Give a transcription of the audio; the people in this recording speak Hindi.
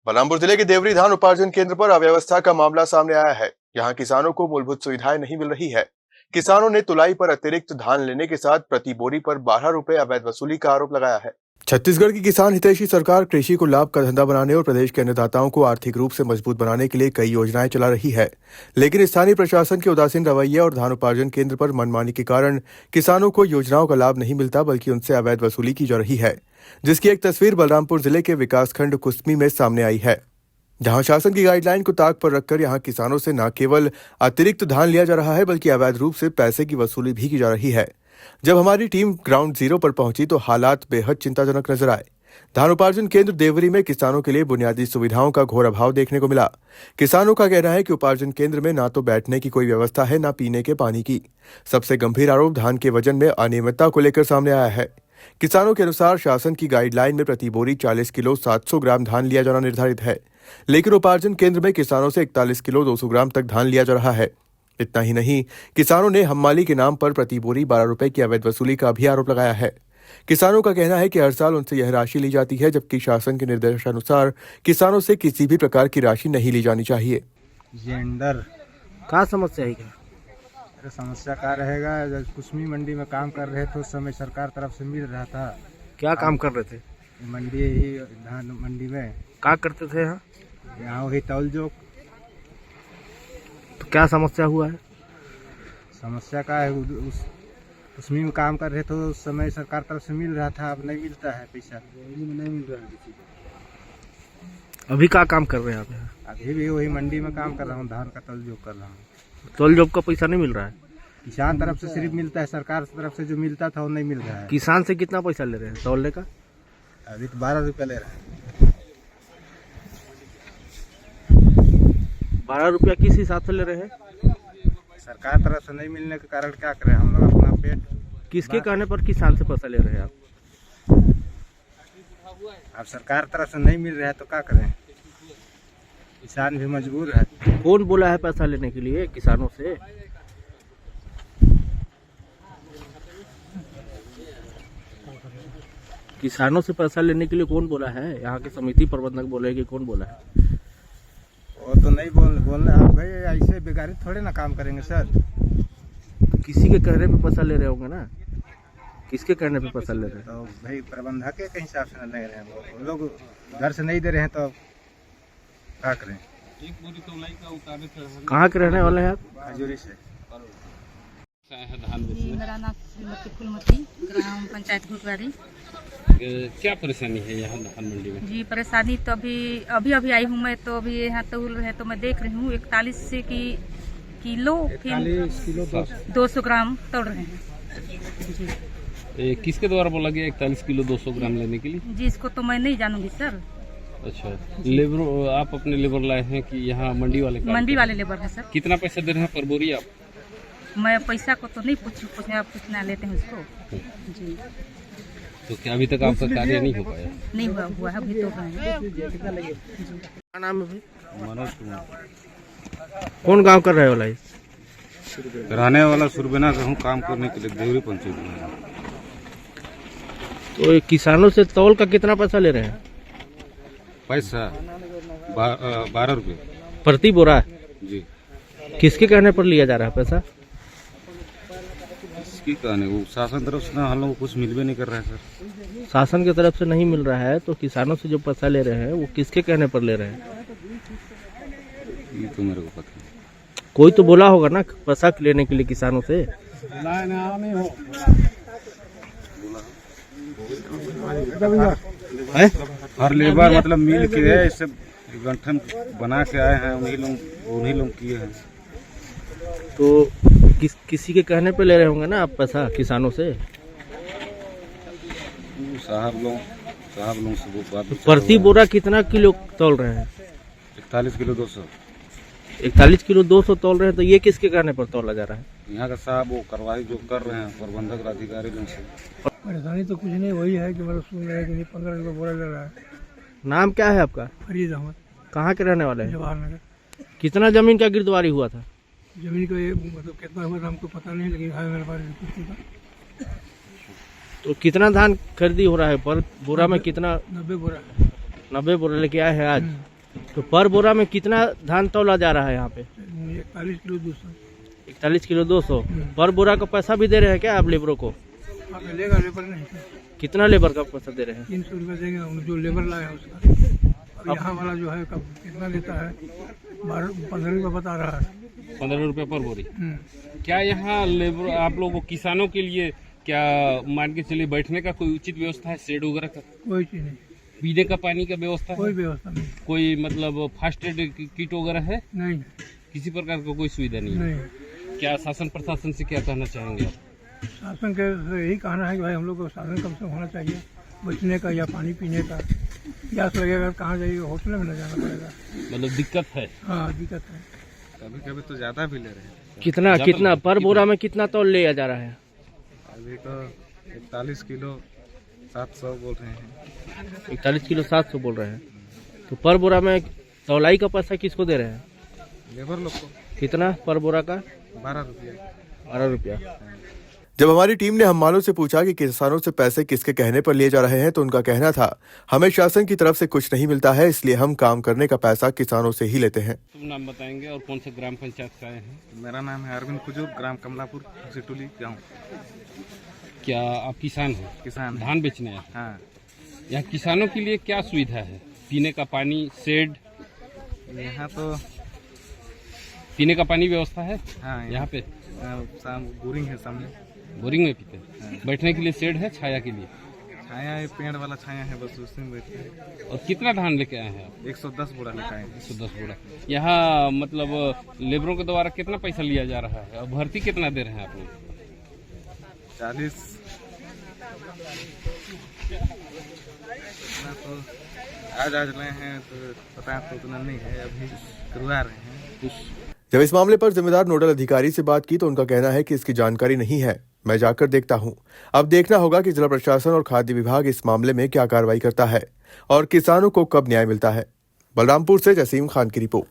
बलरामपुर जिले के देवरी धान उपार्जन केंद्र पर अव्यवस्था का मामला सामने आया है। यहाँ किसानों को मूलभूत सुविधाएं नहीं मिल रही है। किसानों ने तुलाई पर अतिरिक्त धान लेने के साथ प्रति बोरी पर 12 रुपए अवैध वसूली का आरोप लगाया है। छत्तीसगढ़ की किसान हितैषी सरकार कृषि को लाभ का धंधा बनाने और प्रदेश के अन्नदाताओं को आर्थिक रूप से मजबूत बनाने के लिए कई योजनाएं चला रही है, लेकिन स्थानीय प्रशासन के उदासीन रवैये और धान उपार्जन केंद्र पर मनमानी के कारण किसानों को योजनाओं का लाभ नहीं मिलता, बल्कि उनसे अवैध वसूली की जा रही है, जिसकी एक तस्वीर बलरामपुर जिले के विकासखंड कुसमी में सामने आई है, जहां शासन की गाइडलाइन को ताक पर रखकर यहां किसानों से न केवल अतिरिक्त धान लिया जा रहा है, बल्कि अवैध रूप से पैसे की वसूली भी की जा रही है। जब हमारी टीम ग्राउंड जीरो पर पहुंची तो हालात बेहद चिंताजनक नजर आए। धान उपार्जन केंद्र देवरी में किसानों के लिए बुनियादी सुविधाओं का घोर अभाव देखने को मिला। किसानों का कहना है कि उपार्जन केंद्र में ना तो बैठने की कोई व्यवस्था है, न पीने के पानी की। सबसे गंभीर आरोप धान के वजन में अनियमितता को लेकर सामने आया है। किसानों के अनुसार शासन की गाइडलाइन में प्रति बोरी 40 किलो 700 ग्राम धान लिया जाना निर्धारित है, लेकिन उपार्जन केंद्र में किसानों से 41 किलो 200 ग्राम तक धान लिया जा रहा है। इतना ही नहीं, किसानों ने हम्माली के नाम पर प्रति बोरी 12 रुपए की अवैध वसूली का भी आरोप लगाया है। किसानों का कहना है कि हर साल उनसे यह राशि ली जाती है, जबकि शासन के निर्देशानुसार किसानों से किसी भी प्रकार की राशि नहीं ली जानी चाहिए। जेंडर क्या समस्या है? क्या समस्या का रहेगा? जब कुसमी मंडी में काम कर रहे थे उस समय सरकार तरफ से मिल रहा था। क्या काम कर रहे थे? मंडी ही धान मंडी में क्या करते थे? यहाँ वही तौल जोक। तो क्या समस्या हुआ है? समस्या का है, उस कुसमी में काम कर रहे थे उस समय सरकार तरफ से मिल रहा था, अब नहीं मिलता है पैसा, नहीं मिल रहा है। अभी क्या काम कर रहे हैं आप? अभी भी वही मंडी में काम कर रहा हूँ, धान का तौल जोक कर रहा हूँ। तौल जॉब का पैसा नहीं मिल रहा है? किसान तरफ से सिर्फ मिलता है, सरकार तरफ से जो मिलता था वो नहीं मिल रहा है। किसान से कितना पैसा ले रहे हैं तौलने का? अभी तो 12 रुपये ले रहे हैं। 12 रुपया किस हिसाब से ले रहे हैं? सरकार तरफ से नहीं मिलने के कारण क्या करें हम लोग, अपना पेट। किसके कहने पर किसान से पैसा ले रहे हैं आप? अब सरकार तरफ से नहीं मिल रहा है तो क्या करें, किसान भी मजबूर है। कौन बोला है पैसा लेने के लिए किसानों से? किसानों से पैसा लेने के लिए कौन बोला है? यहाँ के समिति प्रबंधक बोले कि कौन बोला है? वो तो नहीं बोलना आप भाई, ऐसे बेगारी थोड़े ना काम करेंगे सर। तो किसी के कहने पे पैसा ले रहे होंगे ना? किसके कहने पे पैसा ले रहे हैं? तो भाई प्रबंधक के हिसाब से ले रहे हैं, वो लोग घर से नहीं दे रहे हैं तो क्या करें। कहाँ के रहने वाले हैं आप? खजूरी से। जी, मेरा नाम श्रीमती फूलमती, ग्राम पंचायत घुटवाड़ी। क्या परेशानी है यहाँ धान मंडी में? जी, परेशानी तो अभी आई हूँ मैं, तो अभी यहाँ तौल रहे तो मैं देख रही हूँ 41 से किलो 200 ग्राम तोड़ रहे हैं। किसके द्वारा बोला गया 41 किलो 200 ग्राम लेने के लिए? जी, इसको तो मैं नहीं जानूंगी सर। अच्छा, लेबर आप अपने लेबर लाए हैं कि यहाँ मंडी वाले? मंडी वाले लेबर है सर। कितना पैसा दे रहे हैं पर बोरी आप? मैं पैसा को तो नहीं पूछे, आप कितना लेते हैं उसको। जी, तो क्या अभी तक आपका कार्य नहीं हो पाया? नहीं हुआ है अभी तो। क्या नाम है भाई? मनोज कुमार। कौन गांव कर रहे वाला है? रहने वाला सुरबेना का हूँ, काम करने के लिए देवरी पंचायत में। तो किसानों से तौल का कितना पैसा ले रहे हैं? पैसा 12 रुपये प्रति बोरा? जी। किसके कहने पर लिया जा रहा है पैसा? इसकी कहने वो शासन तरफ से ना हम लोग को कुछ मिलवे नहीं कर रहा है सर। शासन की तरफ से नहीं मिल रहा है तो किसानों से जो पैसा ले रहे हैं वो किसके कहने पर ले रहे हैं? ये तो मेरे को पता नहीं। कोई तो बोला होगा ना पैसा लेने के लिए किसानों से। हर लेबर मतलब मिल के है, इससे गठन बना के आए हैं, उन्हीं लोग किए हैं। तो किसी के कहने पे ले रहे होंगे ना आप पैसा किसानों से? साहब लोग से वो बात। तो प्रति बोरा कितना किलो तौल रहे हैं? 41 किलो 200। 41 किलो 200 तौल रहे हैं, तो ये किसके कहने पर तौला जा रहा है? यहाँ का साहब वो कार्रवाई जो कर रहे हैं प्रबंधक अधिकारी लोग से। परेशानी तो कुछ नहीं, वही है कि मतलब सुन रहे हैं कि 15 किलो बोरा ले रहा है। नाम क्या है आपका? फरीद अहमद। कहाँ के रहने वाले हैं? जवाहर नगर। कितना जमीन का गिरदवारी हुआ था? जमीन का ये मतलब कितना हुआ था हमको पता नहीं, लेकिन है मेरे पास कुछ का। तो कितना धान खरीदी हो रहा है पर बोरा में? कितना? 90 बोरा। 90 बोरा लेके आए हैं आज? तो पर बोरा में कितना धान तौला जा रहा है यहाँ पे? 41 किलो 200। 41 किलो 200। पर बोरा का पैसा भी दे रहे हैं क्या आप लेबरों को? हाँ, लेगा लेबर नहीं। कितना लेबर का पैसा दे रहे हैं? 300 रुपये देंगे जो लेबर लाया है उसका। और यहाँ वाला जो है कब कितना लेता है 15 रुपये बता रहा है। 15 रुपये पर बोरी। क्या यहाँ लेबर आप लोगों को किसानों के लिए क्या मान के चलिए बैठने का कोई उचित व्यवस्था है, शेड वगैरह का? कोई चीज़ नहीं, पीने का पानी का व्यवस्था कोई है? व्यवस्था नहीं। कोई मतलब फास्ट एड किट वगैरह है? नहीं किसी प्रकार का कोई सुविधा नहीं है? नहीं। क्या शासन प्रशासन से क्या कहना चाहेंगे आप? शासन के यही कहना है कि भाई हम लोग को साधन कम से कम होना चाहिए, बचने का या पानी पीने का। प्यास लगेगा कहाँ जाइएगा, होटल में न जाना पड़ेगा। मतलब दिक्कत है? हाँ दिक्कत है। कभी कभी तो ज़्यादा भी ले रहे हैं। कितना पर बोरा में कितना तौल लिया जा रहा है? अभी तो 41 किलो 700 बोल रहे हैं। 41 किलो 700 बोल रहे हैं। तो पर बोरा में तौलाई का पैसा किसको दे रहे हैं? लेबर लोग को कितना पर बोरा का? 12 रुपये। 12 रुपया। जब हमारी टीम ने हमवालों से पूछा कि किसानों से पैसे किसके कहने पर लिए जा रहे हैं तो उनका कहना था, हमें शासन की तरफ से कुछ नहीं मिलता है, इसलिए हम काम करने का पैसा किसानों से ही लेते हैं। तुम नाम बताएंगे और कौन से ग्राम पंचायत से आए हैं? मेरा नाम है अरविंद कुजूर, ग्राम कमलापुर, सिटुली गाँव। क्या आप किसान हैं? किसान है। धान बेचने आए हैं? हाँ, यहाँ किसानों के लिए क्या सुविधा है? पीने का पानी, शेड? यहाँ तो पीने का पानी व्यवस्था है हाँ यहाँ पे? शाम बोरिंग है सामने। बोरिंग में पीते हैं? बैठने के लिए शेड है, छाया के लिए? छाया है, पेड़ वाला छाया है, बस उसी में बैठते हैं। और कितना धान लेके आए हैं आप? 110 बोरा लेकर आए हैं। 110 बोरा। यहाँ मतलब लेबरों के द्वारा कितना पैसा लिया जा रहा है और भर्ती कितना दे रहे हैं आप लोग? 40 तो आज लाए हैं तो पता तो उतना नहीं है, अभी करवा रहे हैं। जब इस मामले पर जिम्मेदार नोडल अधिकारी से बात की तो उनका कहना है कि इसकी जानकारी नहीं है, मैं जाकर देखता हूं। अब देखना होगा कि जिला प्रशासन और खाद्य विभाग इस मामले में क्या कार्रवाई करता है और किसानों को कब न्याय मिलता है। बलरामपुर से जसीम खान की रिपोर्ट।